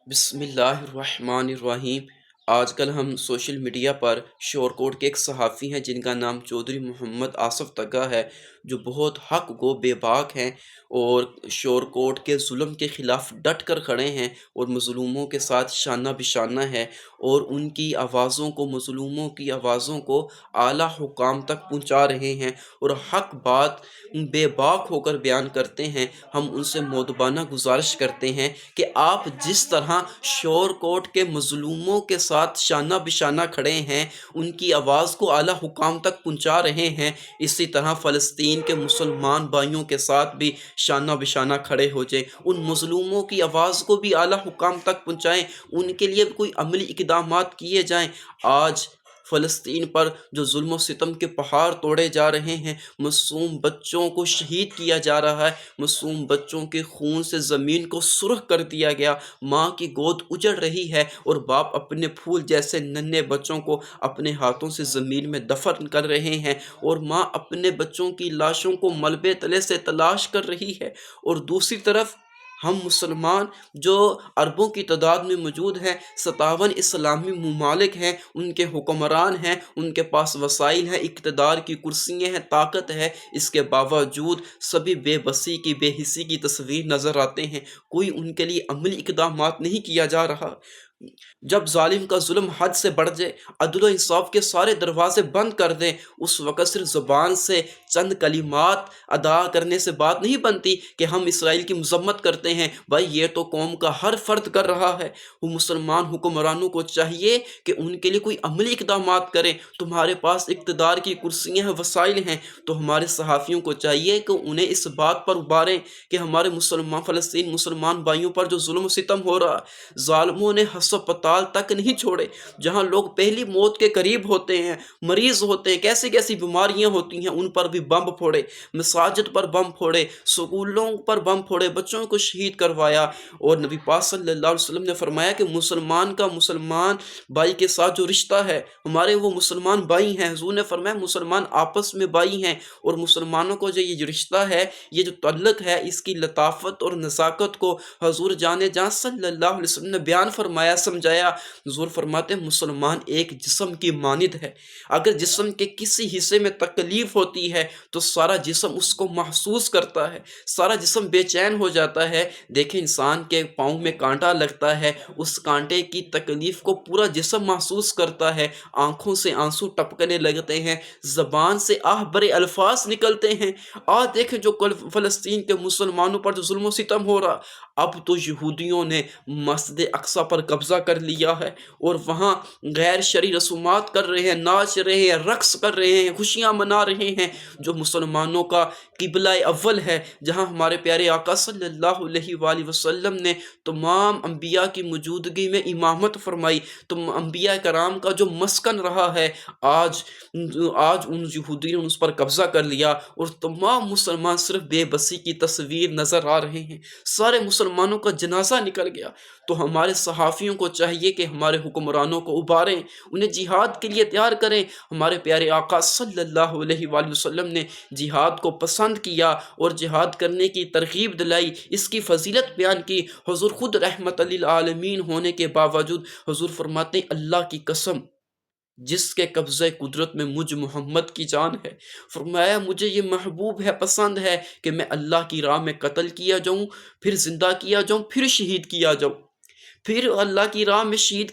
بسم اللہ الرحمن الرحیم۔ آج کل ہم سوشل میڈیا پر شور کوٹ کے ایک صحافی ہیں جن کا نام چودھری محمد آصف تگا ہے، جو بہت حق گو بے باک ہیں اور شور کوٹ کے ظلم کے خلاف ڈٹ کر کھڑے ہیں اور مظلوموں کے ساتھ شانہ بشانہ ہے، اور ان کی آوازوں کو، مظلوموں کی آوازوں کو اعلیٰ حکام تک پہنچا رہے ہیں اور حق بات بے باک ہو کر بیان کرتے ہیں۔ ہم ان سے مؤدبانہ گزارش کرتے ہیں کہ آپ جس طرح شور کوٹ کے مظلوموں کے ساتھ شانہ بشانہ کھڑے ہیں، ان کی آواز کو اعلیٰ حکام تک پہنچا رہے ہیں، اسی طرح فلسطین کے مسلمان بھائیوں کے ساتھ بھی شانہ بشانہ کھڑے ہو جائیں، ان مظلوموں کی آواز کو بھی اعلیٰ حکام تک پہنچائیں، ان کے لیے کوئی عملی اقدامات کیے جائیں۔ آج فلسطین پر جو ظلم و ستم کے پہاڑ توڑے جا رہے ہیں، معصوم بچوں کو شہید کیا جا رہا ہے، معصوم بچوں کے خون سے زمین کو سرخ کر دیا گیا، ماں کی گود اجڑ رہی ہے اور باپ اپنے پھول جیسے ننھے بچوں کو اپنے ہاتھوں سے زمین میں دفن کر رہے ہیں، اور ماں اپنے بچوں کی لاشوں کو ملبے تلے سے تلاش کر رہی ہے، اور دوسری طرف ہم مسلمان جو اربوں کی تعداد میں موجود ہیں، 57 اسلامی ممالک ہیں، ان کے حکمران ہیں، ان کے پاس وسائل ہیں، اقتدار کی کرسیاں ہیں، طاقت ہے، اس کے باوجود سبھی بے بسی کی، بے حسی کی تصویر نظر آتے ہیں۔ کوئی ان کے لیے عملی اقدامات نہیں کیا جا رہا۔ جب ظالم کا ظلم حد سے بڑھ جائے، عدل و انصاف کے سارے دروازے بند کر دیں، اس وقت صرف زبان سے چند کلمات ادا کرنے سے بات نہیں بنتی کہ ہم اسرائیل کی مذمت کرتے ہیں۔ بھائی، یہ تو قوم کا ہر فرد کر رہا ہے۔ وہ مسلمان حکمرانوں کو چاہیے کہ ان کے لیے کوئی عملی اقدامات کریں۔ تمہارے پاس اقتدار کی کرسیاں ہیں، وسائل ہیں، تو ہمارے صحافیوں کو چاہیے کہ انہیں اس بات پر ابھاریں کہ ہمارے فلسطین مسلمان بھائیوں پر جو ظلم و ستم ہو رہا، ظالموں نے ہسپتال تک نہیں چھوڑے، جہاں لوگ پہلی موت کے قریب ہوتے ہیں، مریض ہوتے ہیں، کیسی کیسی بیماریاں ہوتی ہیں، ان پر بھی بم پھوڑے، مساجد پر بم پھوڑے، سکولوں پر بم پھوڑے، بچوں کو شہید کروایا۔ اور نبی پاک صلی اللہ علیہ وسلم نے فرمایا کہ مسلمان کا مسلمان بھائی کے ساتھ جو رشتہ ہے، ہمارے وہ مسلمان بھائی ہیں۔ حضور نے فرمایا مسلمان آپس میں بھائی ہیں، اور مسلمانوں کو جو یہ رشتہ ہے، یہ جو تعلق ہے، اس کی لطافت اور نزاکت کو حضور جان جہاں صلی اللہ علیہ وسلم نے بیان فرمایا، سمجھایا۔ حضور فرماتے ہیں مسلمان ایک جسم کی مانند ہے، اگر جسم کے کسی حصے میں تکلیف ہوتی ہے تو سارا جسم اس کو محسوس کرتا ہے، سارا جسم بے چین ہو جاتا ہے۔ دیکھیں، انسان کے پاؤں میں کانٹا لگتا ہے، اس کانٹے کی تکلیف کو پورا جسم محسوس کرتا ہے، آنکھوں سے آنسو ٹپکنے لگتے ہیں، زبان سے آہ بھرے الفاظ نکلتے ہیں۔ آج دیکھیں جو کل فلسطین کے مسلمانوں پر جو ظلم و ستم ہو رہا، اب تو یہودیوں نے مسجد اقصی پر قبضہ کر لیا ہے، اور وہاں غیر شرعی رسومات کر رہے ہیں، ناچ رہے ہیں، رقص کر رہے ہیں، خوشیاں منا رہے ہیں، جو مسلمانوں کا قبلہ اول ہے، جہاں ہمارے پیارے آقا صلی اللہ علیہ وآلہ وسلم نے تمام انبیاء کی موجودگی میں امامت فرمائی، تم انبیاء کرام کا جو مسکن رہا ہے، آج ان یہودیوں نے اس پر قبضہ کر لیا، اور تمام مسلمان صرف بے بسی کی تصویر نظر آ رہے ہیں، سارے مسلمانوں کا جنازہ نکل گیا۔ تو ہمارے صحافیوں کو چاہیے کہ ہمارے حکمرانوں کو ابھاریں، انہیں جہاد کے لیے تیار کریں۔ ہمارے پیارے آقا صلی اللہ علیہ وآلہ وسلم نے جہاد کو پسند کیا اور جہاد کرنے کی ترغیب دلائی، اس کی فضیلت بیان کی۔ حضور خود رحمت للعالمین ہونے کے باوجود حضور فرماتے ہیں اللہ کی قسم جس کے قبضہ قدرت میں مجھ محمد کی جان ہے، فرمایا مجھے یہ محبوب ہے، پسند ہے کہ میں اللہ کی راہ میں قتل کیا جاؤں، پھر زندہ کیا جاؤں، پھر شہید کیا جاؤں، پھر اللہ کی راہ میں شہید